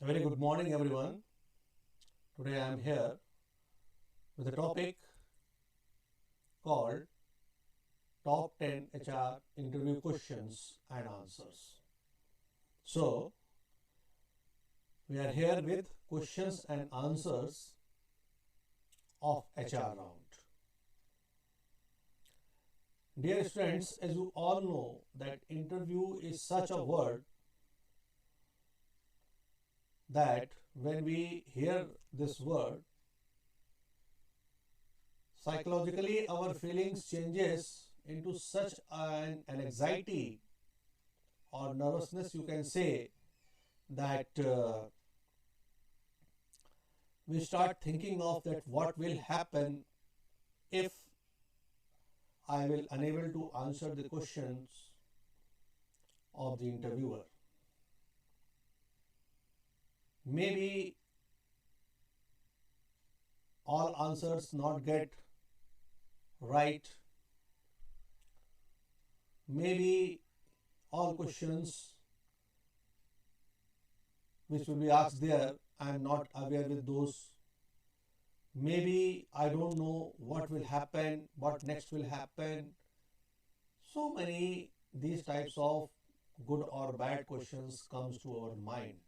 A very good morning, everyone. Today I am here with a topic called Top 10 HR Interview Questions and Answers. So, we are here with questions and answers of HR round. Dear students, as you all know that interview is such a word that when we hear this word, psychologically our feelings changes into such an anxiety or nervousness, you can say, that we start thinking of that what will happen if I will unable to answer the questions of the interviewer. Maybe all answers not get right. Maybe all questions which will be asked there, I am not aware with those. Maybe I don't know what will happen, what next will happen. So many these types of good or bad questions comes to our mind.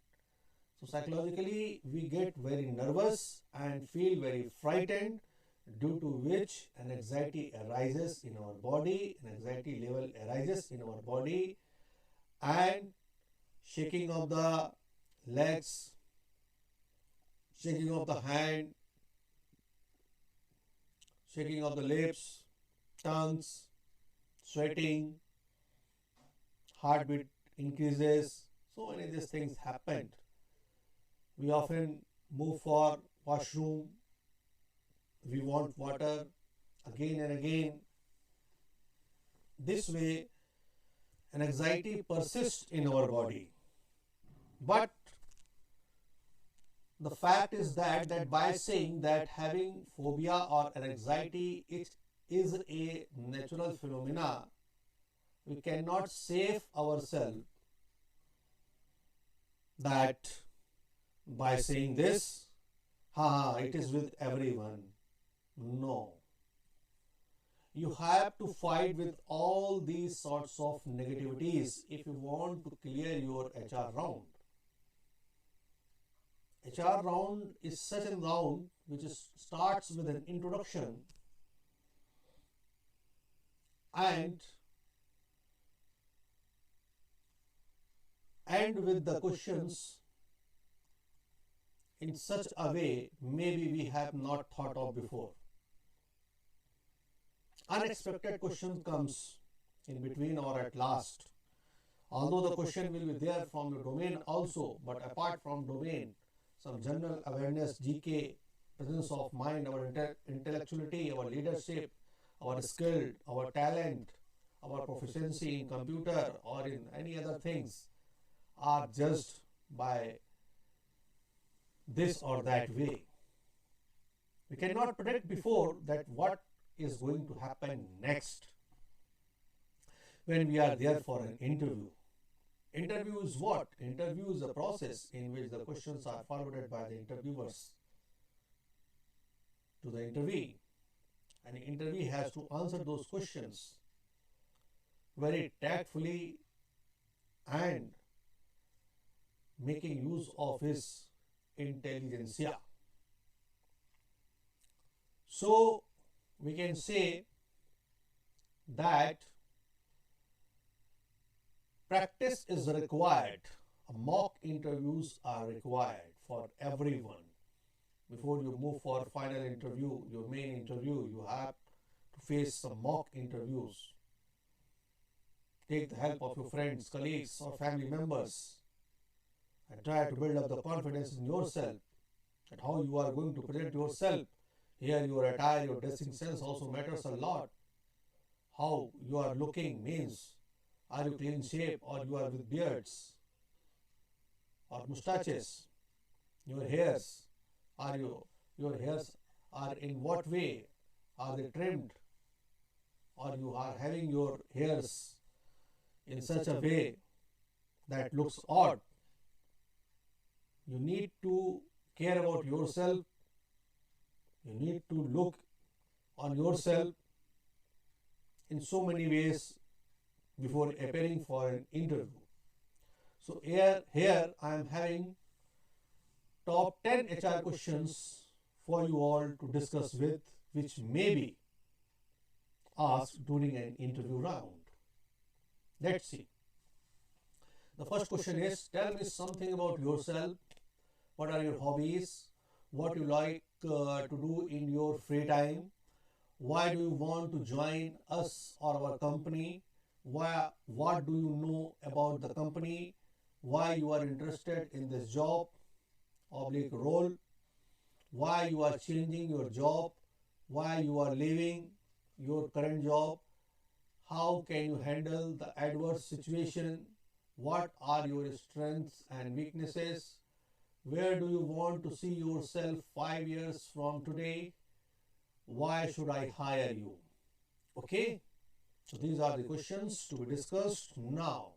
So psychologically we get very nervous and feel very frightened, due to which an anxiety arises in our body, an anxiety level arises in our body, and shaking of the legs, shaking of the hand, shaking of the lips, tongues, sweating, heartbeat increases. So many of these things happened. We often move for washroom, we want water again and again. This way an anxiety persists in our body. But the fact is that by saying that having phobia or an anxiety it is a natural phenomena, we cannot save ourselves that by saying this, it is with everyone. No. You have to fight with all these sorts of negativities if you want to clear your HR round. HR round is such a round which starts with an introduction and end with the questions in such a way maybe we have not thought of before. Unexpected question comes in between or at last. Although the question will be there from the domain also, but apart from domain, some general awareness, GK, presence of mind, our intellectuality, our leadership, our skill, our talent, our proficiency in computer or in any other things are judged by this or that way. We cannot predict before that what is going to happen next when we are there for an interview. Interview is what? Interview is a process in which the questions are forwarded by the interviewers to the interviewee, and the interviewee has to answer those questions very tactfully and making use of his intelligentsia. So we can say that practice is required. Mock interviews are required for everyone. Before you move for final interview, your main interview, you have to face some mock interviews. Take the help of your friends, colleagues or family members and try to build up the confidence in yourself that how you are going to present yourself. Here your attire, your dressing sense also matters a lot. How you are looking means, are you clean shape or you are with beards or mustaches? Your hairs, your hairs are in what way? Are they trimmed? Or you are having your hairs in such a way that looks odd? You need to care about yourself. You need to look on yourself in so many ways before appearing for an interview. So here I am having top 10 HR questions for you all to discuss with, which may be asked during an interview round. Let's see. The first question is, tell me something about yourself. What are your hobbies? What you like to do in your free time? Why do you want to join us or our company? What do you know about the company? Why you are interested in this job oblique role? Why you are changing your job? Why you are leaving your current job? How can you handle the adverse situation? What are your strengths and weaknesses? Where do you want to see yourself 5 years from today? Why should I hire you? Okay, so these are the questions to be discussed now.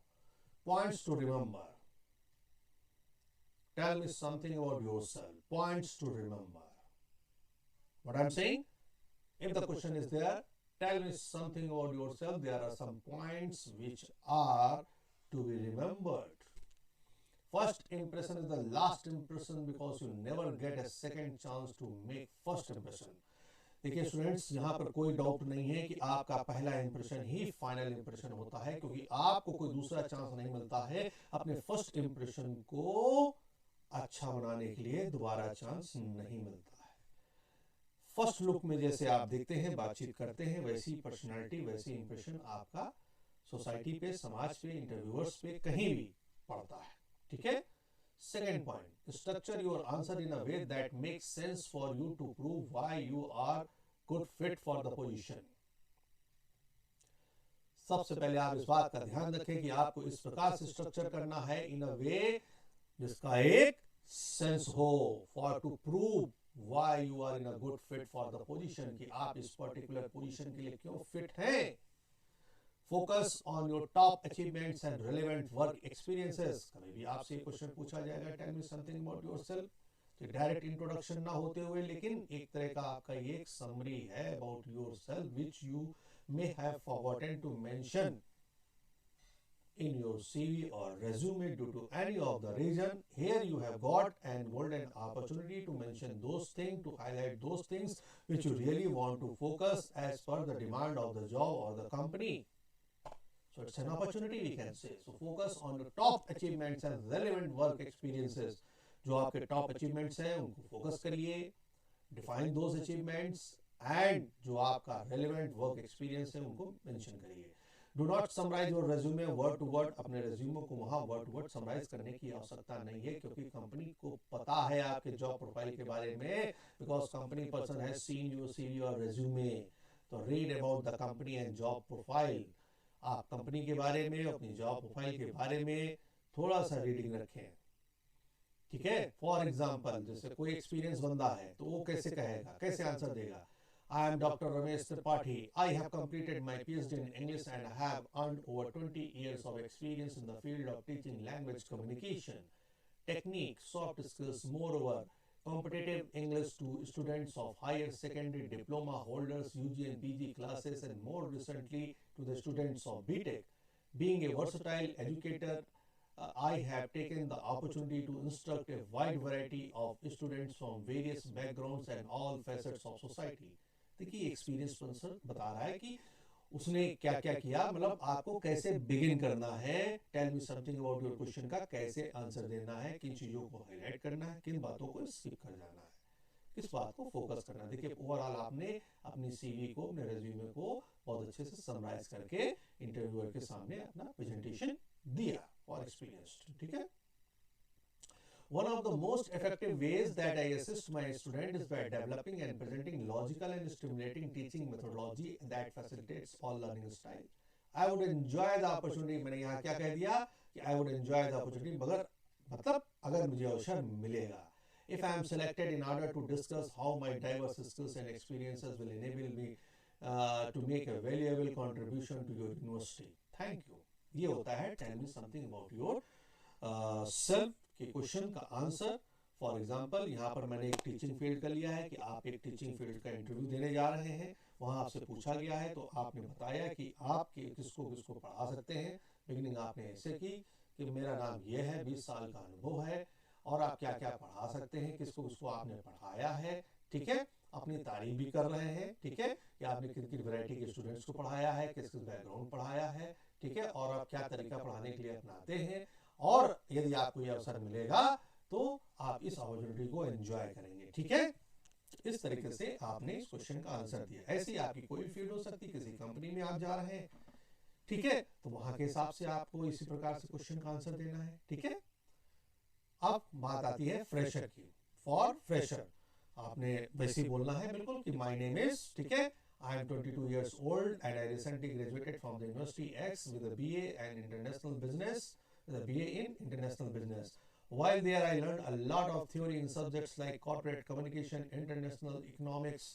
Points to remember. Tell me something about yourself. Points to remember. What I'm saying? If the question is there, tell me something about yourself. There are some points which are to be remembered. First impression is the last impression because you never get a second chance to make first impression. देखिए students, यहाँ पर कोई doubt नहीं है कि आपका पहला impression ही final impression होता है, क्योंकि आपको कोई दूसरा चांस नहीं मिलता है अपने फर्स्ट इंप्रेशन को अच्छा बनाने के लिए। दोबारा चांस नहीं मिलता है। फर्स्ट लुक में जैसे आप देखते हैं, बातचीत करते हैं, वैसी पर्सनालिटी, वैसी इंप्रेशन आपका सोसाइटी पे, समाज पे, इंटरव्यूअर्स पे, कहीं भी पड़ता है। ठीक है। Second point, structure your answer in a way that makes sense for you to prove why you are good fit for the position. सबसे पहले आप इस बात का ध्यान रखें कि आपको इस प्रकार से स्ट्रक्चर करना है इन अ वे जिसका एक सेंस हो, for to prove why you are in a good fit for the position, कि आप इस पर्टिकुलर पोजीशन के लिए क्यों फिट हैं। Focus on your top achievements and relevant work experiences. कभी भी आपसे क्वेश्चन पूछा जाएगा, tell me something about yourself, तो डायरेक्ट इंट्रोडक्शन ना होते हुए, लेकिन एक तरह का आपका ये एक समरी है about yourself which you may have forgotten to mention in your CV or resume due to any of the reason. Here you have got an golden opportunity to mention those things, to highlight those things which you really want to focus as per the demand of the job or the company. So it's an opportunity, we can say. So focus on your top achievements and relevant work experiences. जो आपके top achievements हैं उनको focus करिए, define those achievements, and जो आपका relevant work experience है उनको mention करिए. Do not summarize your resume word to word. अपने resume को वहाँ word to word summarize करने की आवश्यकता नहीं है, क्योंकि कंपनी को पता है आपके जॉब प्रोफाइल के बारे में, because company person has seen your CV or resume. तो read about the company and job profile. आप कंपनी के बारे में, अपनी जॉब प्रोफाइल के बारे में थोड़ा सा रीडिंग रखें। ठीक है। फॉर एग्जांपल, जैसे कोई एक्सपीरियंस बंदा है तो वो कैसे कहेगा, कैसे आंसर देगा। I am doctor Ramesh Tripathi, I have completed my PhD in English and have earned over 20 years of experience in the field of teaching language communication technique soft skills. More over competitive English to students of higher secondary diploma holders, UG and PG classes, and more recently to the students of BTech. Being a versatile educator, I have taken the opportunity to instruct a wide variety of students from various backgrounds and all facets of society. देखिए experience person बता रहा है कि उसने क्या क्या किया, मतलब आपको कैसे बिगिन करना है। Tell me something about your question का कैसे आंसर देना है, किन चीज़ों को हाईलाइट करना है, किन बातों को स्किप कर जाना है, किस बात को फोकस करना है। देखिए ओवरऑल आपने अपनी सीवी को, अपने रेज्यूमे को बहुत अच्छे से समराइज करके इंटरव्यूअर के सामने अपना प्रेजेंटेशन दिया फॉर एक्सपीरियंस। ठीक है। One of the most effective ways that I assist my student is by developing and presenting logical and stimulating teaching methodology that facilitates all learning style. I would enjoy the opportunity. मैंने यहाँ क्या कह दिया कि I would enjoy the opportunity, मगर मतलब अगर मुझे अवसर मिलेगा, if I am selected in order to discuss how my diverse skills and experiences will enable me to make a valuable contribution to your university. Thank you. ये होता है tell me something about your self, कि question का answer, for example यहाँ पर मैंने एक teaching field का लिया है कि आप एक टीचिंग फील्ड का इंटरव्यू देने जा रहे हैं, वहाँ आपसे पूछा गया है तो आपने बताया कि आप किसको किसको पढ़ा सकते हैं। बिगिनिंग आपने ऐसे की कि मेरा नाम ये है, 20 साल का अनुभव है, और आप क्या क्या पढ़ा सकते हैं, किसको किसको आपने पढ़ाया है, ठीक है। अपनी तारीफ भी कर रहे हैं, ठीक है, कि आपने किन किन वैरायटी के स्टूडेंट्स को पढ़ाया है, किस किस बैकग्राउंड पढ़ाया है, ठीक है, और आप क्या तरीका पढ़ाने के लिए अपनाते हैं, और यदि आपको ये अवसर मिलेगा तो आप इस अपॉर्चुनिटी को एंजॉय करेंगे, ठीक है। इस तरीके से आपने इस क्वेश्चन का आंसर दिया। ऐसी आपकी कोई फील्ड हो सकती है, किसी कंपनी में आप जा रहे हैं, ठीक है, तो वहां के हिसाब से आपको इसी प्रकार से क्वेश्चन का आंसर देना है, ठीक है। अब बात आती है फ्रेशर की। फॉर फ्रेशर आपने वैसे ही बोलना है बिल्कुल कि माय नेम इज, ठीक है, I am 22 years old and I recently graduated from the University X with a BA and international business, with a BA in international business. While there I learned a lot of theory in subjects like corporate communication, international economics,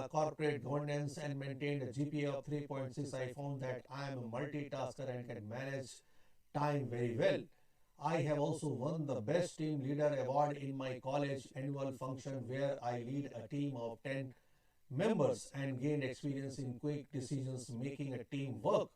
corporate governance, and maintained a GPA of 3.6. I found that I am a multitasker and can manage time very well. I have also won the Best Team Leader Award in my college annual function where I lead a team of 10 members and gained experience in quick decisions making a team work.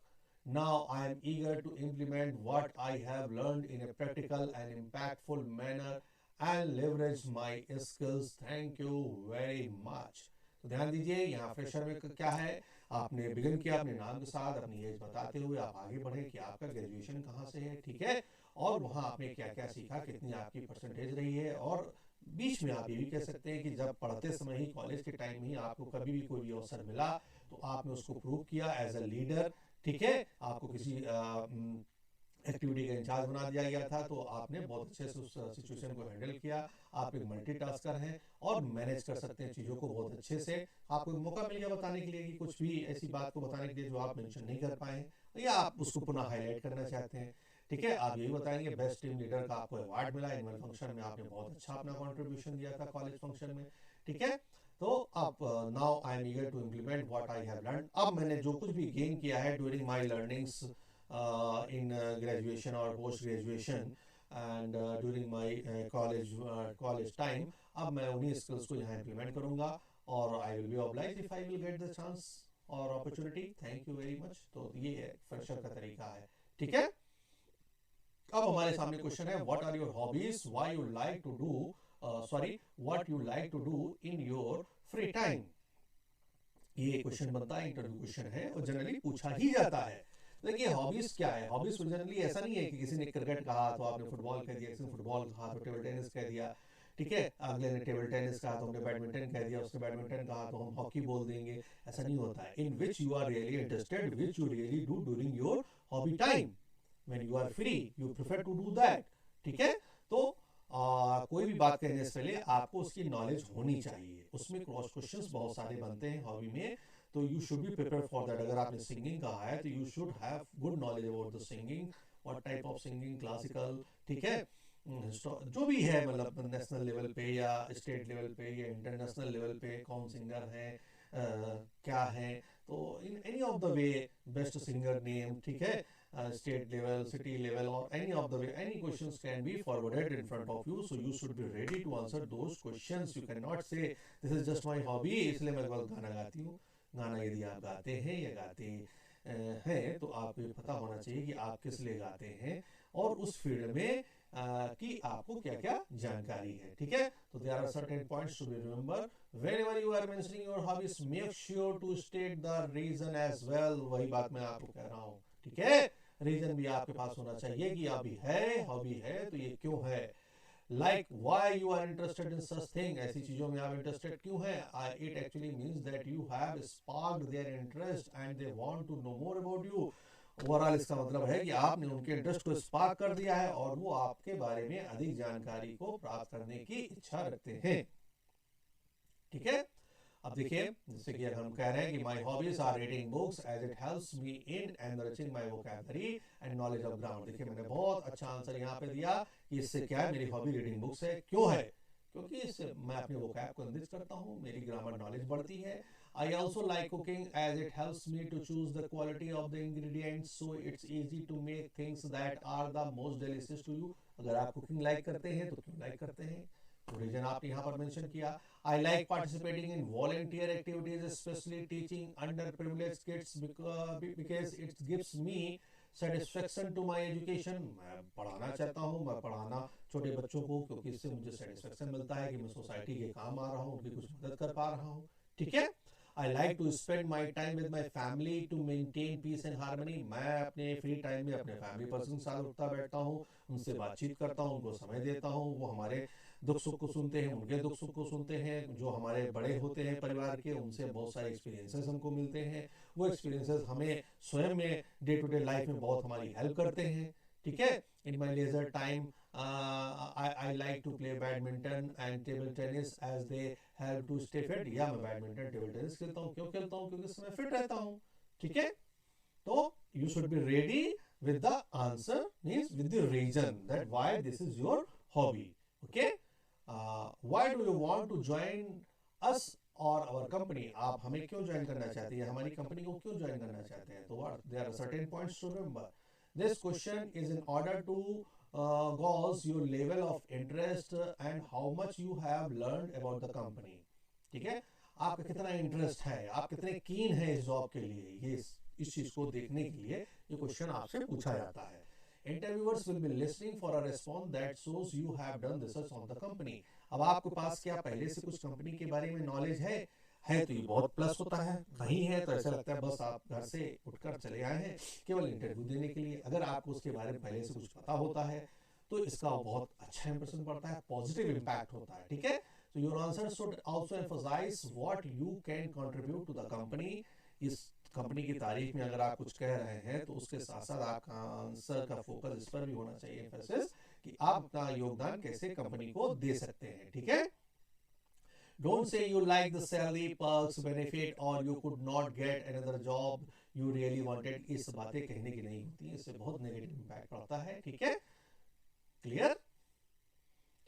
Now I am eager to implement what I have learned in a practical and impactful manner and leverage my skills. Thank you very much. तो ध्यान दीजिए यहाँ fresher में क्या है, आपने begin किया अपने नाम के साथ, अपनी एज बताते हुए आप आगे बढ़े कि आपका ग्रेजुएशन कहाँ से है, ठीक है, और वहाँ आपने क्या क्या सीखा, कितनी आपकी परसेंटेज रही है, और बीच में आप ये भी कह सकते हैं कि जब पढ़ते समय ही, कॉलेज के टाइम ही आपको कभी भी कोई भी अवसर मिला तो आपने उसको प्रूव किया एज अ लीडर, ठीक है, आपको किसी एक्टिविटी का इंचार्ज बना दिया गया था तो आपने बहुत अच्छे से उस सिचुएशन को हैंडल किया। आप एक मल्टीटास्कर हैं और मैनेज कर सकते हैं चीज़ों को बहुत अच्छे से। आपको एक मौका मिल गया बताने के लिए कि कुछ भी ऐसी बात को बताने के लिए जो आप मेंशन नहीं कर पाए या आप उसको पुनः हाईलाइट करना चाहते हैं, ठीक है। आप यही बताएंगे बेस्ट टीम लीडर का आपको अवार्ड मिला, एनुअल फंक्शन में आपने बहुत अच्छा अपना कॉन्ट्रीब्यूशन दिया था कॉलेज फंक्शन में, ठीक है। तो अब now I am eager to implement what I have learn. अब मैंने जो कुछ भी गेन किया है during my learnings in graduation or post graduation and during my college time, अब मैं उन्हीं स्किल्स को यहाँ इम्प्लीमेंट करूँगा और I will be obliged if I will get the chance और opportunity. Thank you very much. तो ये है फ्रेशर का तरीका है, ठीक है। अब हमारे सामने क्वेश्चन है what are your hobbies, why you like to do what you like to do in your free time. ये क्वेश्चन बनता है, इंटरव्यू क्वेश्चन है और जनरली पूछा ही जाता है। देखिए हॉबीज क्या है, हॉबीज जनरली ऐसा नहीं है कि किसी ने क्रिकेट कहा तो आपने फुटबॉल कह दिया, किसी ने फुटबॉल कहा तो टेबल टेनिस कह दिया, ठीक है, अगले ने टेबल टेनिस कहा तो हमने बैडमिंटन कह दिया, उसने बैडमिंटन कहा तो हम हॉकी बोल देंगे। ऐसा नहीं होता है। In which you are really interested, which you really do during your hobby time, when you are free you prefer to do that, ठीक है। तो कोई भी बात कहने से पहले आपको उसकी नॉलेज होनी चाहिए। उसमें क्रॉस क्वेश्चंस बहुत सारे बनते हैं हॉबी में, तो you should be prepare for that. अगर आपने सिंगिंग कहा है तो you should have good knowledge about the singing, what type of singing, classical, ठीक है, जो भी है, मतलब नेशनल लेवल पे या स्टेट लेवल पे या इंटरनेशनल लेवल पे कौन सिंगर हैं, क्या है, तो in any of the way best singer name, ठीक है, state level, city level, or any of the way, any questions can be forwarded in front of you, so you should be ready to answer those questions. You cannot say this is just my hobby, इसलिए मैं बस गाना गाती हूँ। गाना यदि आप गाते हैं या गाते हैं तो आपको ये पता होना चाहिए कि आप किस लिए गाते हैं और उस फील्ड में कि आपको क्या क्या जानकारी है, ठीक है। तो there are certain points to be remember whenever you are mentioning your hobbies, make sure to state the reason as well। वही बात मैं आपको कह रहा हूँ, ठीक है। रीजन भी आपके पास होना चाहिए कि अभी है, हॉबी है तो ये क्यों है, like why you are interested in such thing, ऐसी चीजों में आप इंटरेस्टेड क्यों हैं। It actually means that you have sparked their interest and they want to know more about you. Overall इसका मतलब है कि आपने उनके इंटरेस्ट को स्पार्क कर दिया है और वो आपके बारे में अधिक जानकारी को प्राप्त करने की इच्छा रखते हैं, ठीक है। अब देखिए जैसे कि हम कह रहे हैं कि my hobbies are reading books as it helps me in enriching my vocabulary and knowledge of grammar. देखिए मैंने बहुत अच्छा आंसर यहाँ पे दिया कि इससे क्या है, मेरी हॉबी रीडिंग बुक्स है। क्यों है? क्योंकि इससे मैं अपने वोकैब को एनरिच करता हूँ, मेरी ग्रामर नॉलेज बढ़ती है। I also like cooking as it helps me to choose the quality of the ingredients, so it's easy to make things that are the most delicious to you. अगर आप cooking like करते हैं तो क्यों like करते हैं, तो reason आपने यहाँ पर मेंशन किया. I like participating in volunteer activities, especially teaching underprivileged kids because it gives me satisfaction to my education. मैं पढ़ाना चाहता हूँ, मैं पढ़ाना छोटे बच्चों को, क्योंकि इससे मुझे सेटिस्फेक्शन मिलता है कि मैं सोसाइटी के काम आ रहा हूँ, उनकी कुछ मदद कर पा रहा हूँ. ठीक है. I like to spend my time with my family to maintain peace and harmony. मैं अपने फ्री टाइम में अपने फैमिली पर्सन के साथ उठता बैठता हूँ, उनसे बातचीत करता हूँ, उनको समय देता हूँ, वो हमारे दुख सुख को सुनते हैं, उनके दुख सुख को सुनते हैं. जो हमारे बड़े होते हैं परिवार के, उनसे बहुत सारे एक्सपीरियंसेस हमको मिलते हैं. वो एक्सपीरियंसेस हमें स्वयं में डे टू डे लाइफ में बहुत हमारी हेल्प करते हैं. ठीक है. In my leisure time I like to play badminton and table tennis as they help to stay fit. या मैं बैडमिंटन टेबल टेनिस खेलता हूँ. क्यों खेलता हूँ? क्योंकि इसमें फिट रहता हूँ. ठीक है. तो you should be ready with the answer, means with the reason that why this is your hobby. Okay. Why do you want to join us or our company? आप हमें क्यों ज्वाइन करना चाहते हैं, हमारी कंपनी को क्यों ज्वाइन करना चाहते हैं? तो there are certain points to remember. This question is in order to gauge your level of interest and how much you have learned about the company. ठीक है. आपका कितना इंटरेस्ट है, आप कितने कीन हैं इस जॉब के लिए, ये इस चीज को देखने के लिए ये क्वेश्चन आपसे पूछा जाता है. Interviewers will be listening for a response that shows you have done research on the company. अब आपके पास क्या पहले से कुछ कंपनी के बारे में नॉलेज है तो ये बहुत प्लस होता है. नहीं है तो ऐसा लगता है बस आप घर से उठकर चले आए हैं केवल इंटरव्यू देने के लिए. अगर आपको उसके बारे में पहले से कुछ पता होता है तो इसका बहुत अच्छा इंप्रेशन पड़ता है, पॉजिटिव इम्पैक्ट होता है. ठीक है. तो your answer should also emphasise what you can contribute to the company. इस कंपनी की तारीफ में अगर आप कुछ कह रहे हैं तो उसके साथ साथ आपका आंसर का फोकस इस पर भी होना चाहिए, एम्फेसिस, कि आप अपना योगदान कैसे कंपनी को दे सकते हैं. ठीक है. Don't say you like the salary, perks, benefit or you could not get another job you really wanted. इस बातें कहने की नहीं होती, इससे बहुत नेगेटिव इम्पैक्ट पड़ता है. ठीक है. क्लियर.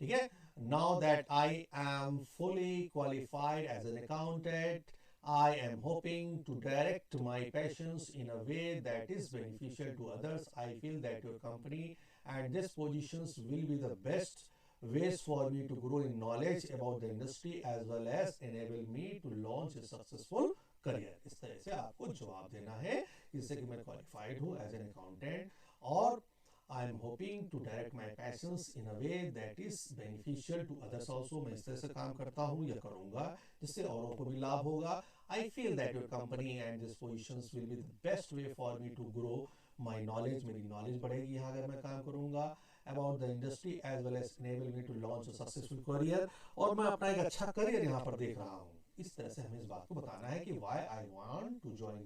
ठीक है. Now that I am fully qualified as an accountant, I am hoping to direct my passions in a way that is beneficial to others. I feel that your company and these positions will be the best ways for me to grow in knowledge about the industry as well as enable me to launch a successful career. इस तरह से आपको जवाब देना है, जिससे कि मैं क्वालिफाइड हूँ एज एन अकाउंटेंट और I am hoping to direct my passions in a way that is beneficial to others also. मैं इस तरह से काम करता हूँ या करूँगा जिससे औरों को भी लाभ होगा. I feel that your company and these positions will be the best way for me to grow my knowledge. मेरी knowledge बढ़ेगी यहाँ अगर मैं काम करूँगा about the industry as well as enable me to launch a successful career. और मैं अपना एक अच्छा करियर यहाँ पर देख रहा हूँ. इस तरह से हमें इस बात को बताना है कि why I want to join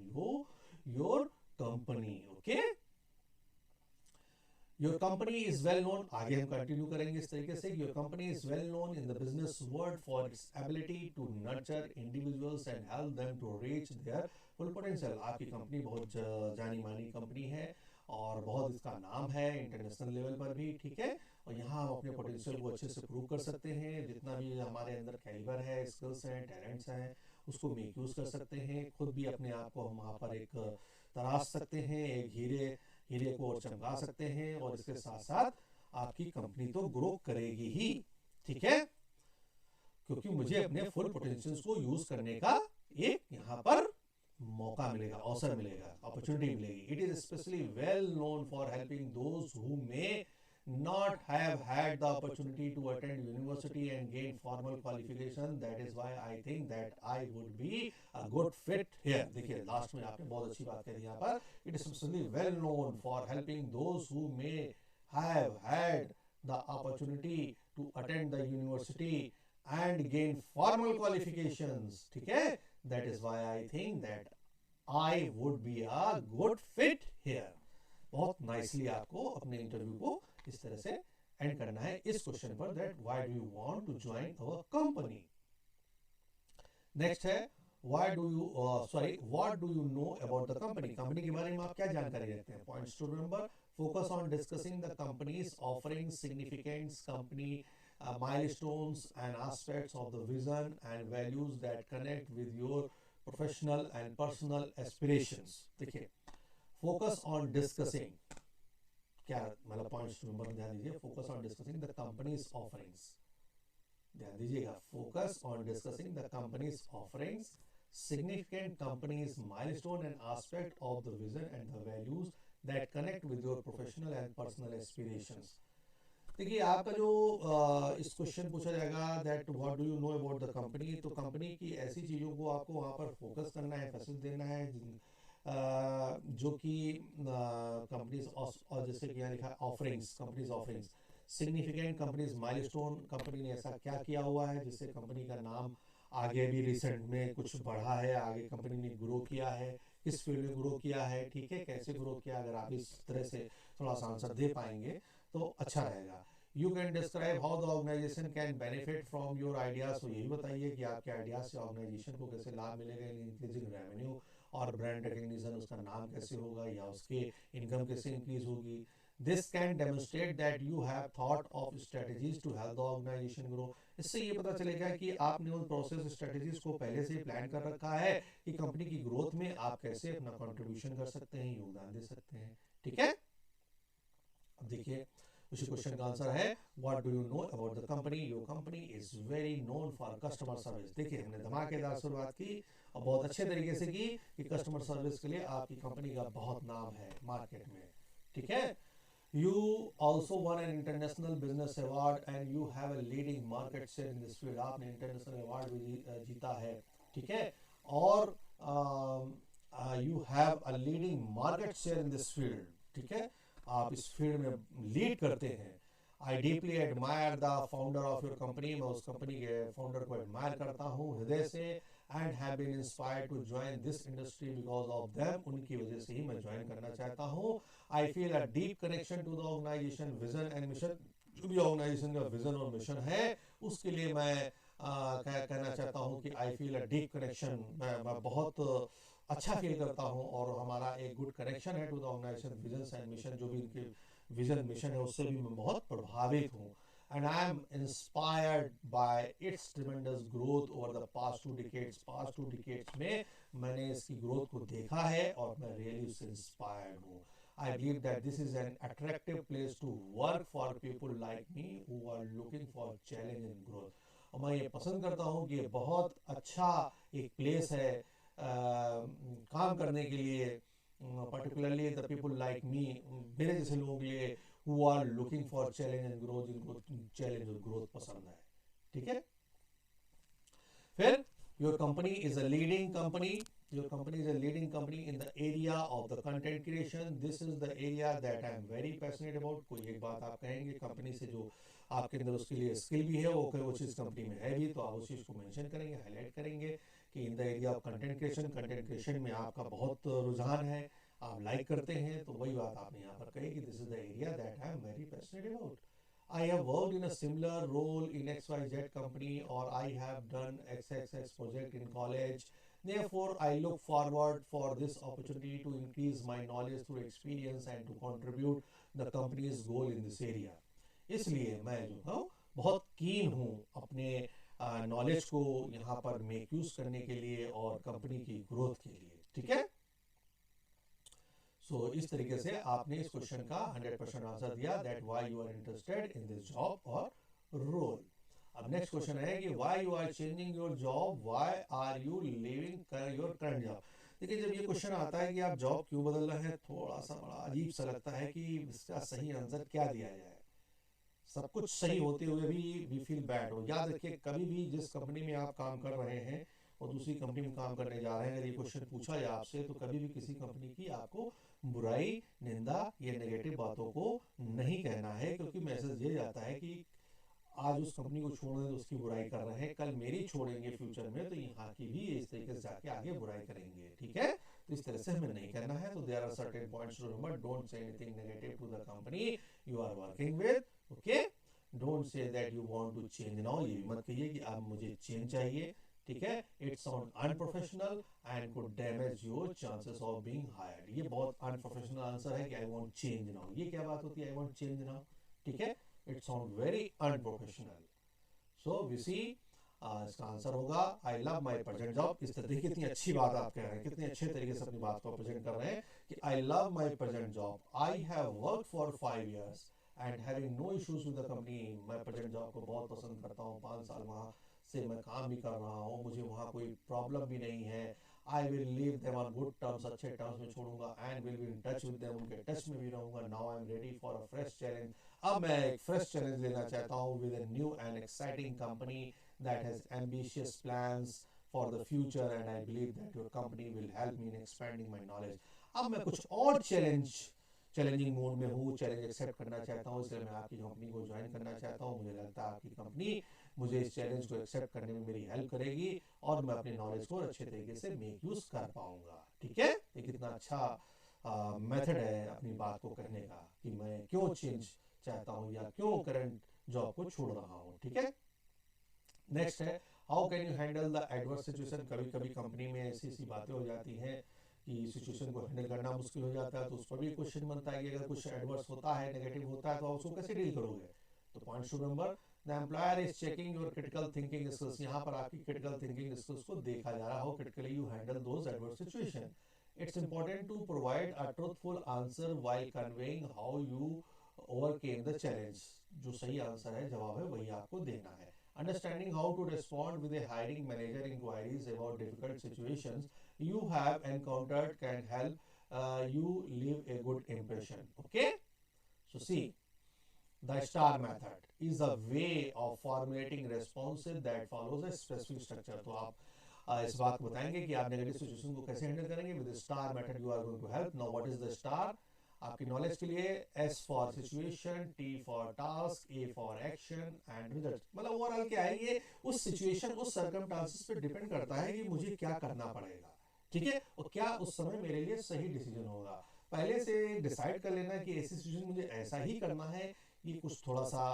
your company. Okay. Your company is well known. आगे हम कंटिन्यू करेंगे इस तरीके से. Your company is well known in the business world for its ability to nurture individuals and help them to reach their full potential. आपकी company बहुत जानी मानी कंपनी है और बहुत इसका नाम है इंटरनेशनल लेवल पर भी. ठीक है. और यहाँ हम अपने पोटेंशियल को अच्छे से प्रूव कर सकते हैं. जितना भी हमारे अंदर कैलिबर है, स्किल्स हैं, टैलेंट्स हैं, उसको मेक यूज कर सकते हैं. खुद भी अपने आप को हम वहाँ पर एक तराश सकते हैं, एक हीरे को और चमका सकते हैं. और इसके साथ साथ आपकी कंपनी तो ग्रो करेगी ही. ठीक है. क्योंकि मुझे अपने फुल पोटेंशियल्स को यूज करने का एक यहाँ पर मौका मिलेगा, अवसर मिलेगा, अपॉर्चुनिटी मिलेगी. It is specially well known for helping those who may not have had the opportunity to attend university and gain formal qualification. That is why I think that I would be a good fit here. देखिए last में आपने बहुत अच्छी बात कही यहाँ पर. It is especially well known for helping those who may have had the opportunity to attend the university and gain formal qualifications. ठीक है. That is why I think that I would be a good fit here. बहुत nicely आपको अपने interview को इस तरह से and करना है इस क्वेश्चन पर, that why do you want to join our company. Next है what do you know about the company. Company के बारे में आप क्या जानकारी रखते हैं. Points to remember. Focus on discussing the company's offering, significance, company milestones and aspects of the vision and values that connect with your professional and personal aspirations. देखिए, focus on discussing, क्या मतलब पॉइंट्स नंबर ध्यान दीजिए, focus on discussing the companies offerings, ध्यान दीजिएगा, focus on discussing the companies offerings, significant companies milestone and aspect of the vision and the values that connect with your professional and personal aspirations। देखिए, आपका जो इस question पूछा जाएगा that what do you know about the company, तो company की ऐसी चीज़ों को आपको वहाँ पर फोकस करना है, एम्फेसिस देना है, जो कि कंपनीज, और जैसे कि यहाँ लिखा offerings, companies offerings, significant companies milestone, company ने ऐसा क्या किया हुआ है जिससे कंपनी का नाम आगे भी रिसेंट में कुछ बढ़ा है, आगे कंपनी ने ग्रो किया है, किस फील्ड में ग्रो किया है, ठीक है, कैसे ग्रो किया, अगर आप इस तरह से थोड़ा सा आंसर दे पाएंगे तो अच्छा रहेगा। You can describe how the organisation can benefit from your ideas, तो यही बताइए कि आपके आइडियाज से ऑर्गेनाइजेशन को कैसे लाभ मिलेगा इन इंक्रीजिंग रेवेन्यू और ब्रांड रिकग्निशन, उसका नाम कैसे होगा या उसके इनकम कैसे इंक्रीज होगी। This can demonstrate that you have thought of strategies to help the organisation grow. इससे ये पता चलेगा कि आपने उन प्रोसेस स्ट्रेटजीज को पहले से प्लान कर रखा है कि कंपनी की ग्रोथ में आप कैसे अपना कंट्रीब्यूशन कर सकते हैं, योगदान दे सकते हैं, ठीक है। अब देखिए, उसी क्वेश्चन का आंसर है what do you know about the company, your company is very known for customer service. देखिए, हमने धमाकेदार शुरुआत की और बहुत अच्छे तरीके से की कि कस्टमर सर्विस के लिए आपकी कंपनी का बहुत नाम है मार्केट में, ठीक है। You also won an international business award and you have a leading market share in this field। आपने इंटरनेशनल अवार्ड भी जीता है, ठीक है, और you have a leading market share in this field, ठीक है, आप इस फील्ड में लीड करते हैं। I deeply admire the founder of your company, मैं उस कंपनी के फाउंडर को एडमायर करता हूँ हृदय से, and have been inspired to join this industry because of them, उनकी वजह से ही मैं ज्वाइन करना चाहता हूँ। I feel a deep connection to the organization vision and mission, जो भी ऑर्गेनाइजेशन का विजन और मिशन है उसके लिए मैं कहना चाहता हूँ कि I feel a deep connection, मैं बहुत अच्छा फील करता हूँ और हमारा एक गुड कनेक्शन है to the organisation vision and mission, जो भी इनके विजन मिशन है उससे भी मैं बहुत प्रभावित हूँ। And I am inspired by its tremendous growth over the past 2 decades। past 2 decades में मैंने इसकी ग्रोथ को देखा है और मैं रियली उससे इंस्पायर्ड हूँ। I believe that this is an attractive place to work for people like me who are looking for challenge and growth। और मैं ये पसंद करता हूँ कि ये बहुत अच्छा एक प्लेस है काम करने के लिए, particularly the people like me, मेरे जैसे लोगों के लिए who are looking for challenge and growth, जिनको challenge और growth पसंद है, ठीक है। फिर your company is a leading company, your company is a leading company in the area of the content creation। this is the area that I am very passionate about। कोई एक बात आप कहेंगे कंपनी से जो आपके अंदर उसके लिए स्किल भी है वो चीज़ कंपनी में है भी, तो आप उस चीज़ को मेंशन करेंगे, हाईलाइट करेंगे कि in the area of content creation में आपका बहुत रुझान है, आप लाइक करते हैं, तो वही बात आपने यहाँ पर कही कि this is the area that I am very passionate about. I have worked in a similar role in XYZ company, or I have done XXX project in college। Therefore, I look forward for this opportunity to increase my knowledge through experience and to contribute the company's goal in this area। इसलिए मैं जो हूँ बहुत कीन हूँ अपने knowledge को यहाँ पर मेक यूज करने के लिए और कंपनी की ग्रोथ के लिए, ठीक है। सो इस तरीके से आपने इस क्वेश्चन का 100% आंसर दिया that why you are interested in this job और रोल। अब नेक्स्ट क्वेश्चन है कि why you are changing your job, why are you leaving your current job. देखिए, जब ये क्वेश्चन आता है कि आप जॉब क्यों बदल रहे हैं, थोड़ा सा बड़ा अजीब सा लगता है कि इसका सही आंसर क्या दिया जाए। सब कुछ सही होते हुए भी वी फील बैड हो। याद रखिए, कभी भी जिस कंपनी में आप काम कर रहे हैं और दूसरी कंपनी में काम करने जा रहे हैं, अगर ये क्वेश्चन पूछा जाए आपसे, तो कभी भी किसी कंपनी की आपको बुराई, निंदा या नेगेटिव बातों को नहीं कहना है, क्योंकि मैसेज ये जाता है कि आज उस कंपनी को छोड़ने तो उसकी बुराई कर रहे हैं, कल मेरी छोड़ेंगे फ्यूचर में तो यहाँ की भी इस तरीके से जाके आगे बुराई करेंगे, ठीक है। तो इस तरह से हमें नहीं करना है। तो there are certain points to remember, don't say anything negative to the company you are working with, okay. Don't say that you want to change now, ये मत कहिए कि अब मुझे चेंज चाहिए, ठीक है। It sound unprofessional and could damage your chances of being hired. ये बहुत अनप्रोफेशनल आंसर है कि आई वांट चेंज नाउ। ये क्या बात होती है आई वांट चेंज नाउ, ठीक है। It sounds very unprofessional। So we see इसका आंसर होगा आई लव माई प्रेजेंट जॉब। इस तरह देखिए कितनी अच्छी बात आप कह रहे हैं, कितने अच्छे तरीके से अपनी बात को प्रेजेंट कर रहे हैं कि I love my present job, I have work for 5 years and having no issues with the company. मैं प्रेजेंट जॉब को बहुत पसंद करता हूँ, 5 साल वहाँ से मैं काम भी कर रहा हूँ, मुझे वहाँ कोई प्रॉब्लम भी नहीं है। I will leave them on good terms, अच्छे टर्म्स में छोड़ूंगा, and will be in touch with them, उनके टच में भी रहूंगा। Now I am ready for a fresh challenge, अब मैं एक फ्रेश चैलेंज लेना चाहता हूँ with a new and exciting company that has ambitious plans for the future and I believe that your company will help me in expanding my knowledge। अब मैं कुछ और चैलेंजिंग मोड में हूँ, चैलेंज एक्सेप्ट करना चाहता हूँ, इसलिए मैं आपकी कंपनी को ज्वाइन करना चाहता हूँ। मुझे लगता है आपकी कंपनी मुझे इस चैलेंज को एक्सेप्ट करने में मेरी हेल्प करेगी और मैं अपनी नॉलेज को अच्छे तरीके से मेक यूज कर पाऊंगा। ठीक है, ये कितना अच्छा मेथड है अपनी बात को कहने का कि मैं क्यों चेंज चाहता हूँ या क्यों करंट जॉब को छोड़ रहा हूँ। ठीक है, नेक्स्ट है how can you handle the adverse situation. कभी कभी कंपनी में ऐसी ऐसी बातें हो जाती हैं कि सिचुएशन को हैंडल करना मुश्किल हो जाता है, तो उस पर भी क्वेश्चन बनता है कि अगर कुछ एडवर्स होता है, नेगेटिव होता है, तो आप उसको कैसे डील करोगे। तो points to remember, the employer is checking your critical thinking skills. यहाँ पर आपकी क्रिटिकल थिंकिंग स्किल्स को देखा जा रहा हो, critically you handle those adverse situation. It's important to provide a truthful answer while conveying how you overcame the challenge. जो सही आंसर है, जवाब है, वही आपको देना है। Understanding how to respond with a hiring manager inquiries about difficult situations you have encountered can help you leave a good impression. Okay? So see, the STAR method is a way of formulating responses that follows a specific structure. तो आप इस बात को बताएंगे कि आप negative situation को कैसे हैंडल करेंगे। With STAR method you are going to help. Now what is the STAR, आपकी नॉलेज के लिए S for situation, T for task, A for action and result. मतलब ओवरऑल क्या है, ये उस सिचुएशन, उस सर्कमस्टांसेस पे डिपेंड करता है कि मुझे क्या करना पड़ेगा। ठीक है, और क्या उस समय मेरे लिए सही डिसीजन होगा। पहले से डिसाइड कर लेना कि ऐसी सिचुएशन मुझे ऐसा ही करना है, ये कुछ थोड़ा सा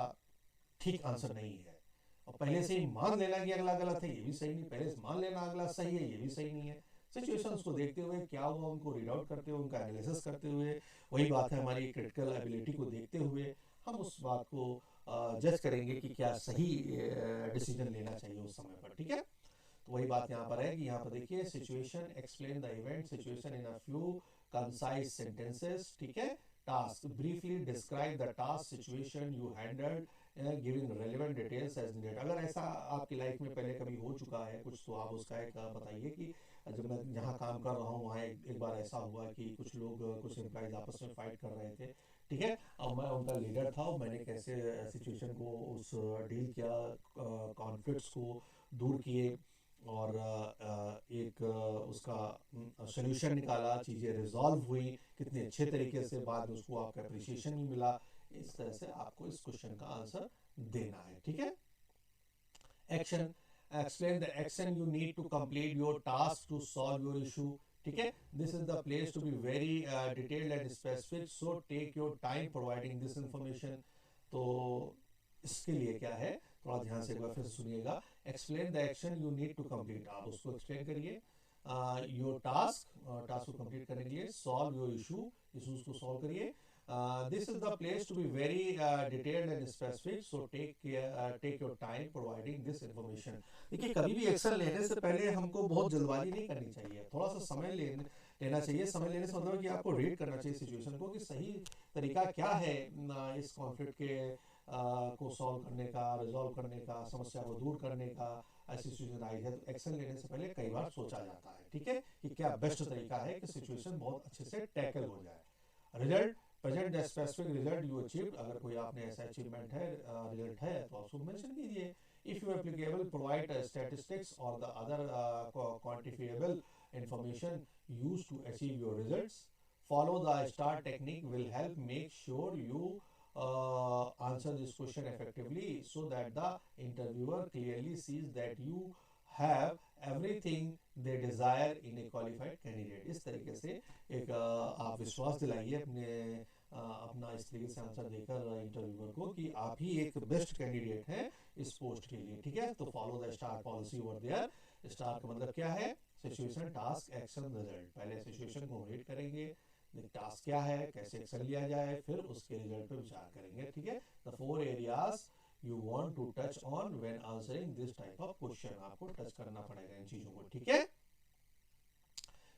ठीक आंसर नहीं है। और पहले से ही मान लेना कि अगला गलत है, ये भी सही नहीं। पहले से मान लेना अगला सही है, ये भी सही नहीं है। सिचुएशंस को देखते हुए, क्या हुआ उनको रीड आउट करते हुए, उनका एनालिसिस करते हुए, वही बात है हमारी क्रिटिकल एबिलिटी को देखते हुए हम उस बात को जज करेंगे कि क्या सही डिसीजन लेना चाहिए उस समय पर। ठीक है, तो वही बात यहाँ पर है कि यहाँ पर देखिए situation, explain the event situation in a few concise sentences. ठीक है, task, briefly describe the task situation you handled giving relevant details as needed. अगर ऐसा आपकी लाइफ में पहले कभी हो चुका है कुछ, तो आप उसका एक बताइए कि जब मैं जहाँ काम कर रहा हूँ वहाँ एक बार ऐसा हुआ कि कुछ लोग, कुछ एम्प्लॉइज आपस में फाइट कर रहे थे। ठीक है, और मैं उनका लीडर था और मैंने कैसे सिचुएशन को उस डील किया, कॉन्फ्लिक्ट्स को दूर किए और एक उसका सोल्यूशन निकाला, चीज़ें रिजॉल्व हुई कितने अच्छे तरीके से, बाद में उसको आपका अप्रिसिएशन भी मिला। इस तरह से आपको इस क्वेश्चन का आंसर देना है। ठीक है, action, explain the action you need to complete your task to solve your issue। ठीक है, this is the place to be very detailed and specific, so take your time providing this information। तो इसके लिए क्या है, थोड़ा ध्यान से एक बार फिर सुनिएगा। Explain the action you need to complete, आप उसको एक्सप्लेन करिए। योर टास्क, टास्क को कंप्लीट करने के लिए। सॉल्व योर इशू, इशूज को सॉल्व करिए। This is the place to be very detailed and specific, so take your time providing this information। देखिए, कभी भी एक्शन लेने से पहले हमको बहुत जल्दबाजी नहीं करनी चाहिए, थोड़ा सा समय लेना चाहिए। समय लेने से मतलब कि आपको रीड करना चाहिए सिचुएशन को कि सही तरीका क्या है इस कॉन्फ्लिक्ट के को सॉल्व करने का, रिजॉल्व करने का, समस्या को दूर करने का। ऐसी सिचुएशन आई है तो एक्शन लेने से पहले कई बार सोचा जाता है। ठीक है, कि क्या बेस्ट तरीका है कि सिचुएशन बहुत अच्छे से टैकल हो जाए। Result, present the specific result you achieved. अगर कोई आपने ऐसा अचीवमेंट है, रिजल्ट है, तो आप मेंशन कीजिए। If you applicable provide statistics और the other quantifiable information used to achieve your results. Follow the STAR technique will help make sure you answer this question effectively, so that the interviewer clearly sees that you have everything they desire in a qualified candidate। इस तरीके से एक आप विश्वास दिलाइए अपना इस तरीके से आंसर देकर इंटरव्यूअर को कि आप ही एक बेस्ट कैंडिडेट हैं इस पोस्ट के लिए। ठीक है, तो follow the STAR policy over there. STAR का मतलब क्या है, सिचुएशन, टास्क, एक्शन, रिजल्ट। पहले सिचुएशन को रीड करेंगे, टास्क क्या है, कैसे एक्शन लिया जाए, फिर उसके रिजल्ट पे विचार करेंगे। ठीक है, the 4 areas you want to touch on when answering this type of question. आपको टच करना पड़ेगा इन चीजों को, ठीक है।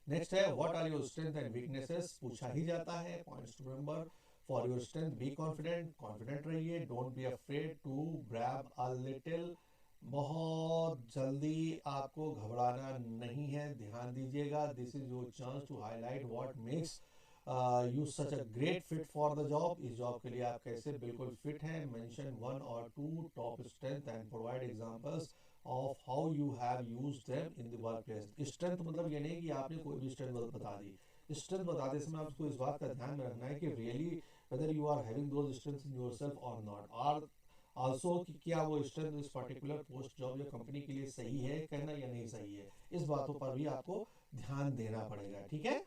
नेक्स्ट है what are your strength and weaknesses, पूछा ही जाता है। Points to remember, for your strength be confident, confident रहिए। Don't be afraid to grab a little, बहुत जल्दी आपको घबराना नहीं है, ध्यान दीजिएगा। This is your chance to highlight what makes you such a great fit for the job, इस जॉब के लिए आप कैसे बिल्कुल फिट हैं। Mention 1 or 2 top strength and provide examples of how you have used them in the workplace. Strength मतलब ये नहीं कि आपने कोई भी स्ट्रेंथ बता दी। स्ट्रेंथ बताते समय आपको इस बात का ध्यान में रखना है कि really whether you are having those strengths in yourself और नॉट, और आल्सो कि क्या वो स्ट्रेंथ इस पर्टिकुलर पोस्ट जॉब या कंपनी के लिए सही है कहना या नहीं सही है। इस बातों पर भी आपको ध्यान देना पड़ेगा, ठीक है,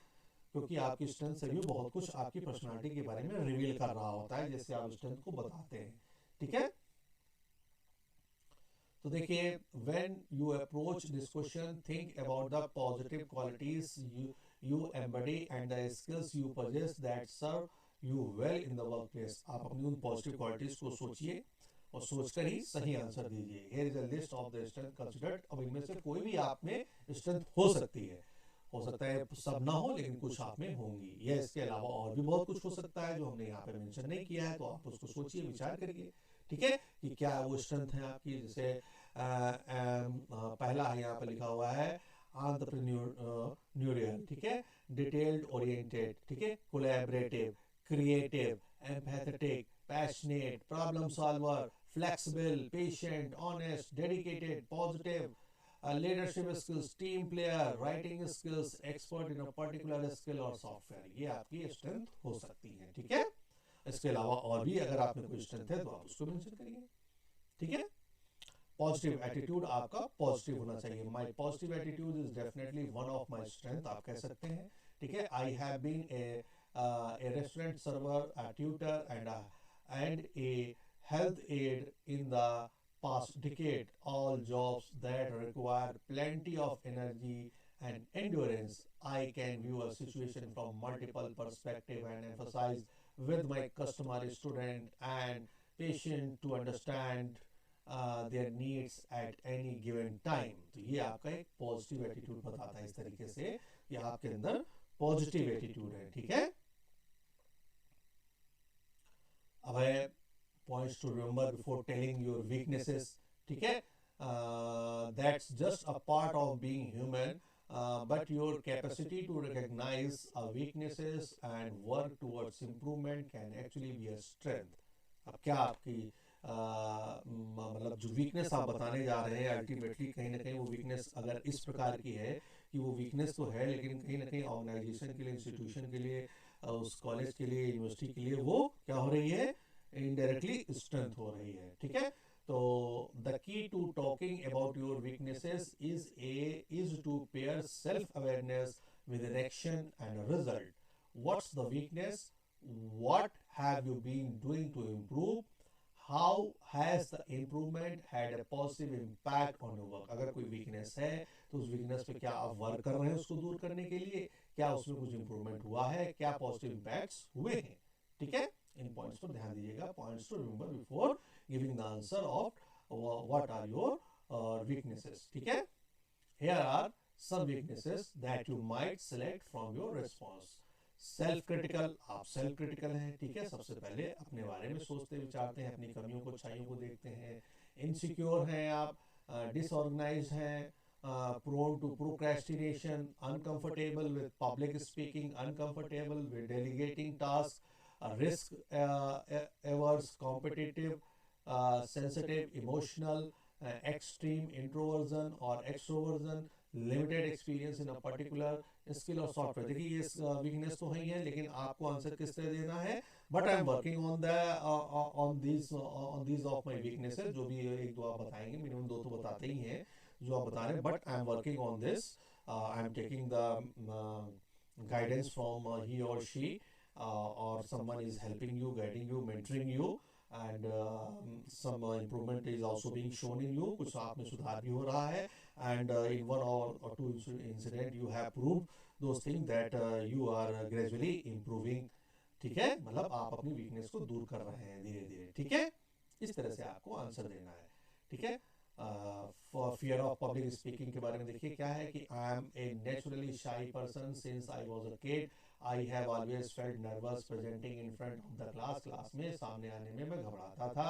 क्योंकि आपकी स्ट्रेंथ से भी बहुत कुछ आपकी पर्सनालिटी के बारे में रिवील कर रहा होता है जैसे आप स्ट्रेंथ को बताते हैं, ठीक है। तो देखिए, when you approach this question think about the positive qualities you embody and the skills you possess that serve you well in the workplace। आप अपनी उन पॉजिटिव क्वालिटीज को सोचिए और सोचकर ही सही आंसर दीजिए। Here is a list of the strength considered। अब इनमें से कोई भी आप में स्ट्रेंथ हो सकती है, हो सकता है सब ना हो लेकिन कुछ आप में होंगी, या इसके अलावा और भी बहुत कुछ हो सकता है जो हमने यहाँ पे मेंशन नहीं किया है, तो आप उसको सोचिए, विचार करिए, ठीक है, कि क्या वो स्ट्रेंथ है आपकी। जैसे पहला है यहाँ पे लिखा हुआ है एंटरप्रेन्योरियल, ठीक है, डिटेल्ड ओरिएंटेड, ठीक है, collaborative, creative, empathetic, passionate, problem solver, flexible, patient, honest, dedicated, positive, leadership skills, team player, writing skills, expert in a particular skill और सॉफ्टवेयर, ये आपकी स्ट्रेंथ हो सकती है, ठीक है। इसके अलावा और भी अगर आप में कोई स्ट्रेंथ है तो आप उसको मेंशन करिए, ठीक है। पॉजिटिव एटीट्यूड आपका पॉजिटिव होना चाहिए। My positive attitude is definitely one of my strength, आप कह सकते हैं, ठीक है। I have been a restaurant server, a tutor and a health aide in the past decade, all jobs that require plenty of energy and endurance. I can view a situation from multiple perspectives and emphasize with my customer, student and patient to understand their needs at any given time। तो ये आपका एक positive attitude बताता है इस तरीके से कि आपके अंदर पॉजिटिव एटीट्यूड है, ठीक है। अब है points to remember before telling your weaknesses, ठीक है। That's just a part of being human, but your capacity to recognize weaknesses and work towards improvement can actually be a strength। अब क्या आपकी मतलब जो वीकनेस आप बताने जा रहे हैं अल्टीमेटली कहीं ना कहीं वो वीकनेस अगर इस प्रकार की है कि वो वीकनेस तो है लेकिन कहीं ना कहीं ऑर्गेनाइजेशन के लिए, इंस्टीट्यूशन के लिए, उस कॉलेज के लिए, यूनिवर्सिटी के लिए वो क्या हो रही है, इनडायरेक्टली स्ट्रेंथ हो रही है, ठीक है। तो the key to talking about your weaknesses is to pair self awareness with an action and result. What's the weakness, what have you been doing to improve, how has the improvement had a positive impact on your work. अगर कोई weakness है तो उस weakness पे क्या आप work कर रहे हैं उसको दूर करने के लिए, क्या उसमें कुछ इम्प्रूवमेंट हुआ है, क्या पॉजिटिव इम्पैक्ट्स हुए हैं, ठीक है। इन पॉइंट्स पर ध्यान दीजिएगा, points to remember before giving the answer of what are your weaknesses, ठीक है। Here are some weaknesses that you might select from your response. Self critical, आप सेल्फ क्रिटिकल हैं, ठीक है, सबसे पहले अपने बारे में सोचते विचारते हैं, अपनी कमियों को, अच्छाइयों को देखते हैं। इनसिक्योर हैं आप, डिसऑर्गेनाइज्ड हैं, prone to procrastination, uncomfortable with public speaking, uncomfortable with delegating tasks, risk averse, competitive, sensitive, emotional, extreme introversion or extroversion, limited experience in a particular skill or software। देखिए ये वीकनेस तो है ही है लेकिन आपको आंसर किस तरह देना है, but I am working on the on these of my weaknesses. जो भी एक दो आप बताएंगे, मिनिमम दो तो बताते ही हैं जो आप बता रहे हैं, but I am working on this, I am taking the guidance from he और she, or someone is helping you, guiding you, mentoring you, and some improvement is also being shown in you, कुछ आप में सुधार भी हो रहा है, and in one or two incident you have proved those things that you are gradually improving, ठीक है, मतलब आप अपनी वीकनेस को दूर कर रहे हैं धीरे धीरे, ठीक है। इस इस तरह से आपको आंसर देना है, ठीक है। For fear of public speaking के बारे में देखिए क्या है कि I am a naturally shy person since I was a kid. I have always felt nervous presenting in front of the class. Class में सामने आने में मैं घबराता था।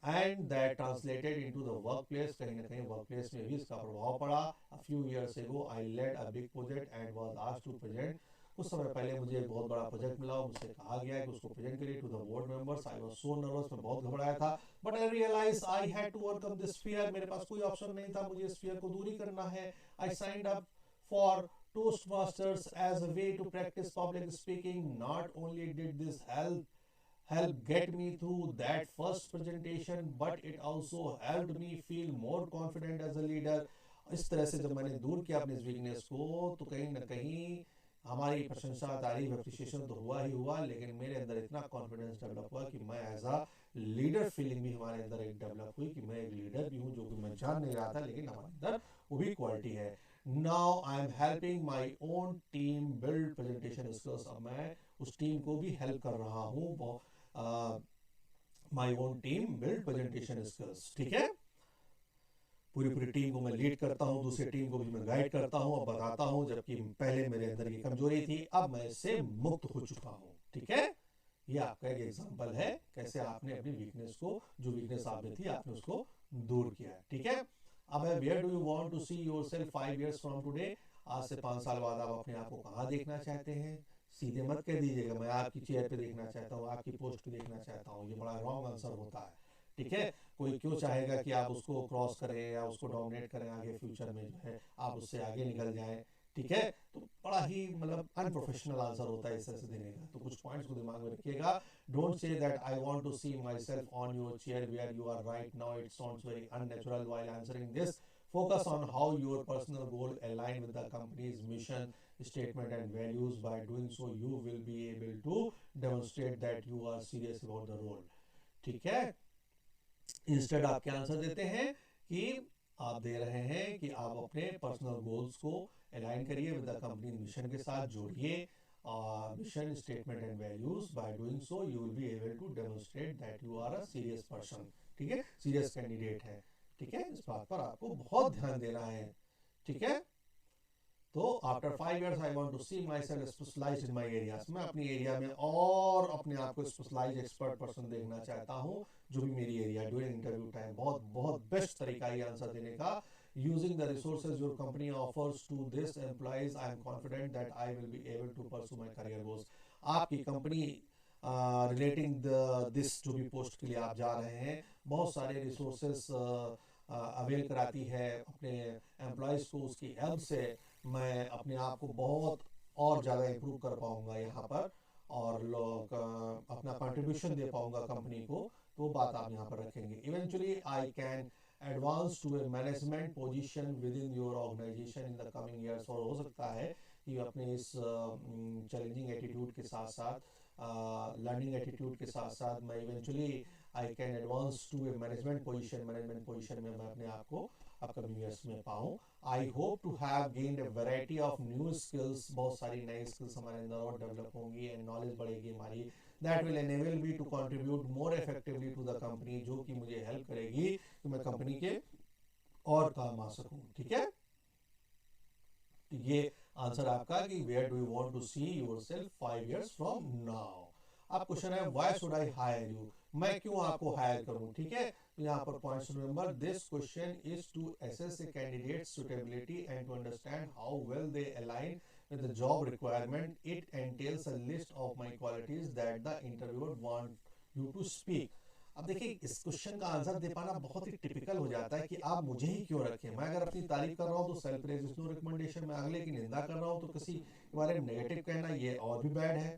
And that translated into the work place, कहीं ना कहीं वर्क प्लेस में भी इसका प्रभाव पड़ा। अ few years ago I led a big project and was asked to present. कुछ समय पहले मुझे एक बहुत बड़ा प्रोजेक्ट मिला और मुझसे कहा गया कि उसको प्रेजेंट करिए to the board members. I was so nervous, मैं बहुत घबराया था। But I realise I had to overcome this fear. मेरे पास कोई ऑप्शन नहीं था, मुझे इस फियर को दूर ही करना है। I signed up for Toastmasters as a way to practice public speaking. Not only did this help get me through that first presentation, but it also helped me feel more confident as a leader. इस तरह से जब मैंने दूर किया अपने इस weakness को, तो कहीं ना कहीं हमारी प्रशंसा, तारीफ, एप्रिसिएशन तो हुआ ही हुआ, लेकिन मेरे अंदर इतना कॉन्फिडेंस डेवलप हुआ कि मैं एज अ लीडर फीलिंग भी हमारे अंदर एक डेवलप हुई कि मैं एक लीडर भी हूँ, जो कि मैं जान नहीं रहा था, लेकिन हमारे अंदर वो भी क्वालिटी है। Now I am helping my own team build presentation skills. अब मैं उस टीम को भी हेल्प कर रहा हूँ, my own team build presentation skills, ठीक है। पूरी पूरी टीम को मैं लीड करता हूँ, दूसरी टीम को भी मैं गाइड करता हूँ और बताता हूँ, जबकि पहले मेरे अंदर ये कमजोरी थी, अब मैं इससे मुक्त हो चुका हूँ, ठीक है। ये आपका एक एग्जांपल है कैसे आपने अपनी वीकनेस को, जो वीकनेस आप में थी, आपने उसको दूर किया, ठीक है। अब है where do you want to see yourself 5 years from today. आज से 5 साल बाद आप अपने आप को कहाँ देखना चाहते हैं? सीधे मत कह दीजिएगा मैं आपकी चेयर पे देखना चाहता हूँ, आपकी पोस्ट पे देखना चाहता हूँ, ये बड़ा रॉन्ग आंसर होता है, ठीक है। कोई क्यों चाहेगा कि आप उसको क्रॉस करें या उसको डोमिनेट करें, आगे फ्यूचर में जो है आप उससे आगे निकल जाएं, ठीक है। तो बड़ा ही मतलब अनप्रोफेशनल आंसर होता है इस तरह से देने का। तो कुछ पॉइंट्स को दिमाग में रखिएगा। Don't say that I want to see my self on your chair where you are right now, it sounds very unnatural while answering this. Focus on how your personal goal align with the company's mission, statement and values. By doing so, you will be able to demonstrate that you are serious about the role. ठीक है। Instead आप क्या answer देते हैं कि आप दे रहे हैं कि आप अपने पर्सनल गोल्स को अलाइन करिए विद द कंपनी मिशन के साथ, जोड़िए mission, statement and values. By doing so you will be able to demonstrate that you are a serious person, ठीक है, सीरियस कैंडिडेट है, ठीक है। इस बात पर आपको बहुत ध्यान देना है, ठीक है। तो after 5 years I want to see my self specialised in my areas. मैं अपनी एरिया में और अपने आप को स्पेशलाइज्ड एक्सपर्ट पर्सन देखना चाहता हूँ, जो भी मेरी एरिया। ड्यूरिंग इंटरव्यू टाइम बहुत बहुत बेस्ट तरीका ये आंसर देने का। Using the resources your company offers to this employees, I am confident that I will be able to pursue my career goals. आपकी कंपनी रिलेटिंग दिस जो भी post के लिए आप जा रहे हैं, बहुत सारे रिसोर्सेज अवेल कराती है अपने एम्प्लॉयज़ को। उसकी हेल्प से मैं अपने आप को बहुत और ज़्यादा इम्प्रूव कर पाऊँगा यहाँ पर, और लोग अपना कंट्रीब्यूशन दे पाऊँगा कंपनी को। तो वो बात आप यहाँ पर रखेंगे। Eventually I can advance to a management position within your organisation in the coming years. और हो सकता है कि अपने इस चैलेंजिंग एटीट्यूड के साथ साथ, लर्निंग एटीट्यूड के साथ साथ, मैं eventually I can advance to a management position में मैं अपने आप को अपकमिंग ईयर्स में पाऊँ। I hope to have gained a variety of new skills. बहुत सारी नई स्किल्स हमारे अंदर और डेवलप होंगी एंड नॉलेज बढ़ेगी हमारी। That will enable me to contribute more effectively to the company, जो कि मुझे हेल्प करेगी कि मैं कंपनी के और काम आ सकूँ, ठीक है। ये आंसर आपका कि where do you want to see yourself 5 years from now. अब क्वेश्चन है why should I hire you, मैं क्यों आपको हायर करूं, ठीक है। तो यहाँ पर points remember, this question is to assess a candidate suitability and to understand how well they align with the job requirement. It entails a list of my qualities that the interviewer want you to speak. अब देखिए, इस question का answer दे पाना बहुत ही typical हो जाता है कि आप मुझे ही क्यों रखें। मैं अगर अपनी तारीफ कर रहा हूँ तो self praise is no recommendation, मैं अगले की निंदा कर रहा हूँ तो किसी के बारे में नेगेटिव कहना ये और भी बैड है।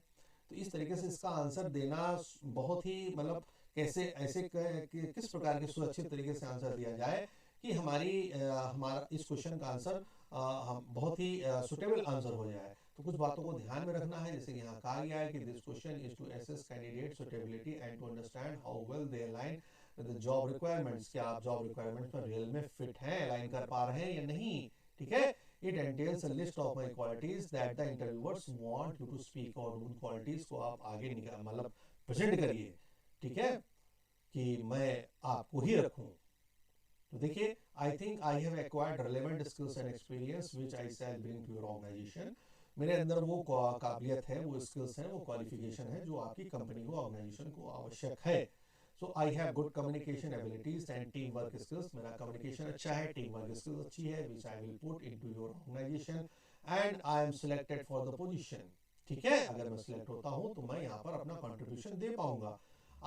तो इस तरीके से इसका आंसर देना बहुत ही मतलब कैसे ऐसे किस प्रकार के सुरक्षित तरीके से आंसर दिया जाए कि हमारा इस क्वेश्चन का आंसर बहुत ही सुटेबल आंसर हो जाए। तो कुछ बातों को ध्यान में रखना है, जैसे कि यहाँ कहा गया है कि this question is to assess candidate suitability and to understand how well they align with the job requirements. क्या आप जॉब रिक्वायरमेंट्स पर रियल में फिट हैं, अलाइन कर पा रहे हैं या नहीं, ठीक है। It entails a list of my qualities that the interviewers want you to speak, और उन क्वालिटीज को आप आगे मतलब प्रेजेंट करिए, ठीक है। कि मैं आपको ही रखूं। तो देखिए, I think I have acquired relevant skills and experience which I shall bring to your organisation. मेरे अंदर वो काबिलियत है, वो स्किल्स हैं, वो क्वालिफिकेशन है जो आपकी कंपनी को, ऑर्गेनाइजेशन को आवश्यक है। So I have good communication abilities and team work skills. मेरा कम्युनिकेशन अच्छा है, टीम वर्क स्किल्स अच्छी है, which I will put into your organisation and I am selected for the position. ठीक है, अगर मैं सिलेक्ट होता हूँ तो मैं यहाँ पर अपना कंट्रीब्यूशन दे पाऊंगा।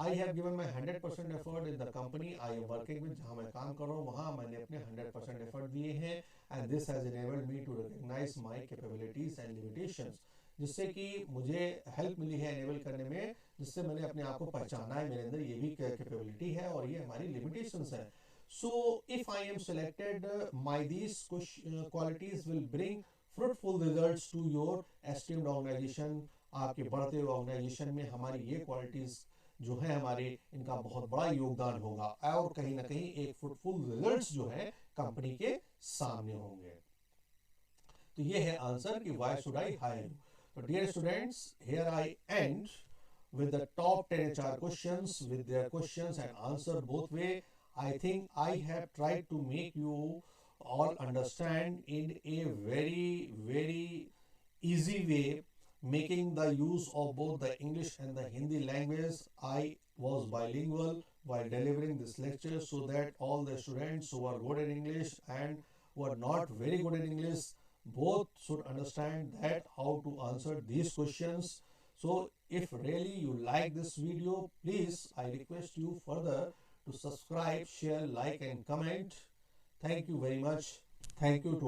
I have given my 100% effort in the company I am working with. जहाँ मैं काम कर रहा हूँ वहाँ मैंने अपने 100% एफर्ट दिए हैं and this has enabled me to recognise my capabilities and limitations. जिससे कि मुझे हेल्प मिली है एनेबल करने में, जिससे मैंने अपने आप को पहचाना है, मेरे अंदर ये भी कैपेबिलिटी है और ये हमारी लिमिटेशंस है। So if I am selected, my these qualities will bring fruitful results to your esteemed organisation. आपके बढ़ते हुए ऑर्गेनाइजेशन में हमारी ये क्वालिटीज जो है हमारे, इनका बहुत बड़ा योगदान होगा और कहीं ना कहीं एक फ्रूटफुल रिजल्ट्स जो है कंपनी के सामने होंगे। तो ये है आंसर कि why should I hire you. तो dear students, here I end with the top 10 HR questions with their questions and answer both way. I think I have tried to make you all understand in a very easy way, making the use of both the English and the Hindi language. I was bilingual while delivering this lecture so that all the students who are good in English and who are not very good in English both should understand that how to answer these questions. So if really you like this video, please I request you further to subscribe, share, like and comment. Thank you very much. Thank you to